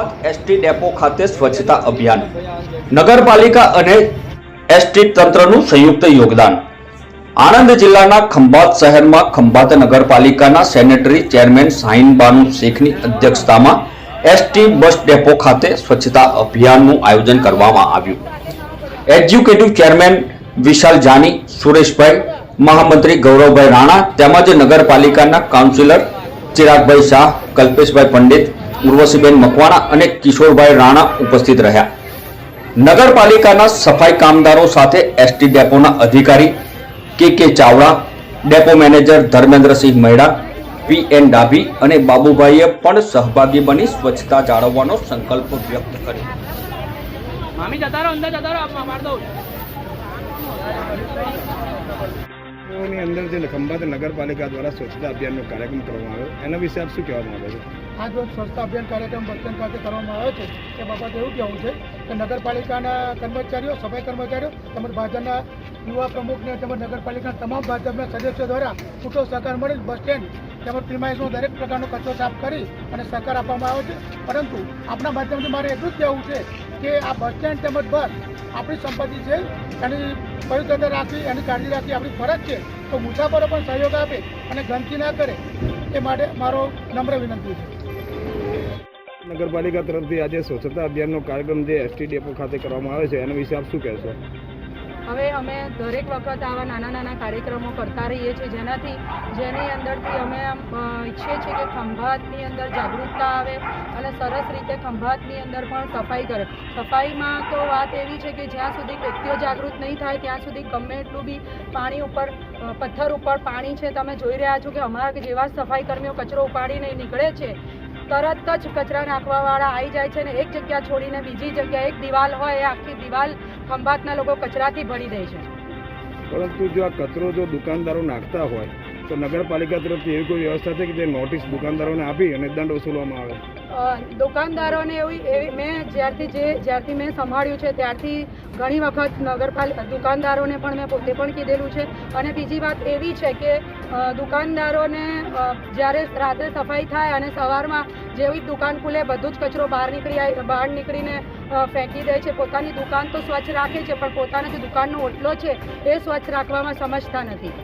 Khambhat ST depot ખાતે સ્વચ્છતા અભિયાન નગરપાલિકા અને એસટી તંત્રનું સંયુક્ત યોગદાન। આણંદ જિલ્લાના ખંભાત શહેરમાં ખંભાત નગરપાલિકાના સેનેટરી ચેરમેન શાહીન બાનુ શેખની અધ્યક્ષતામાં એસટી બસ ડેપો ખાતે સ્વચ્છતા અભિયાનનું આયોજન કરવામાં આવ્યું। એક્ઝિક્યુટિવ ચેરમેન વિશાલ જાની, સુરેશભાઈ, મહામંત્રી ગૌરવભાઈ રાણા તેમજ નગરપાલિકાના કાઉન્સિલર ચિરાગભાઈ શાહ, કલ્પેશભાઈ પંડિત, ઉર્વશીબેન મકવાણા અને કિશોરભાઈ રાણા ઉપસ્થિત રહ્યા। નગરપાલિકાના સફાઈ કામદારો સાથે એસટી ડેપોના અધિકારી K Chavda, depot manager Dharmendrasinh Maheda, PN Dabhi અને બાબુભાઈએ પણ સહભાગી બની સ્વચ્છતા જાળવવાનો સંકલ્પ વ્યક્ત કર્યો। અંદર જે ખંભાત નગરપાલિકા દ્વારા સ્વચ્છતા અભિયાનનો કાર્યક્રમ કરવામાં આવ્યો, એના વિશે આપ શું કહેવા માંગો છો? આ જો સ્વચ્છતા અભિયાન કાર્યક્રમ બસ સ્ટેન્ડ ખાતે કરવામાં આવ્યો છે તે બાબતે એવું કહેવું છે કે નગરપાલિકાના કર્મચારીઓ, સફાઈ કર્મચારીઓ તેમજ ભાજપના યુવા પ્રમુખને તેમજ નગરપાલિકાના તમામ ભાજપના સદસ્યો દ્વારા પૂરતો સહકાર મળી બસ સ્ટેન્ડ તેમજ પ્રિમાઇસનો દરેક પ્રકારનો કચરો સાફ કરી અને સહકાર આપવામાં આવ્યો છે। પરંતુ આપણા માધ્યમથી મારે એટલું જ કહેવું છે કે આ બસ સ્ટેન્ડ તેમજ બસ આપણી સંપત્તિ છે, એની પવિત્રતા રાખવી, એની કાળજી રાખવી આપણી ફરજ છે। તો મુસાફરો પણ સહયોગ આપે અને ગંદકી ના કરે એ માટે મારો નમ્ર વિનંતી છે। નગરપાલિકા તરફથી આજે સ્વચ્છતા અભિયાનનો કાર્યક્રમ જે એસટી ડેપો ખાતે કરવામાં આવે છે, એના વિશે આપ શું કહેશો? હવે અમે દરેક વખત આવા નાના નાના કાર્યક્રમો કરતા રહીએ છીએ, જેની અંદરથી અમે ઈચ્છીએ છીએ કે ખંભાતની અંદર જાગૃતતા આવે અને સરસ રીતે ખંભાતની અંદર પણ સફાઈ કરે। સફાઈમાં તો વાત એવી છે કે જ્યાં સુધી વ્યક્તિઓ જાગૃત નહીં થાય ત્યાં સુધી ગમે એટલું બી પાણી ઉપર, પથ્થર ઉપર પાણી છે, તમે જોઈ રહ્યા છો કે અમારા જેવા સફાઈ કર્મીઓ કચરો ઉપાડીને નીકળે છે, તરત જ કચરા નાખવાવાળા આવી જાય છે ને એક જગ્યા છોડીને બીજી જગ્યા, એક દિવાલ હોય એ આખી દિવાલ ખંભાતના લોકો કચરાથી ભરી દે છે। પરંતુ જો આ કચરો જો દુકાનદારો નાખતા હોય તો નગરપાલિકા તરફથી એવી કોઈ વ્યવસ્થા છે કે જે નોટિસ દુકાનદારોને આપી અને દંડ વસૂલવામાં આવે? દુકાનદારોને એવી મેં જ્યારથી મેં સંભાળ્યું છે ત્યારથી ઘણી વખત દુકાનદારોને પણ મેં પોતે પણ કીધેલું છે। અને બીજી વાત એવી છે કે દુકાનદારોને જ્યારે રાત્રે સફાઈ થાય અને સવારમાં જેવી દુકાન ખુલે બધું જ કચરો બહાર નીકળીને ફેંકી દે છે। પોતાની દુકાન તો સ્વચ્છ રાખે છે પણ પોતાનો જે દુકાનનો ઓટલો છે એ સ્વચ્છ રાખવામાં સમજતા નથી।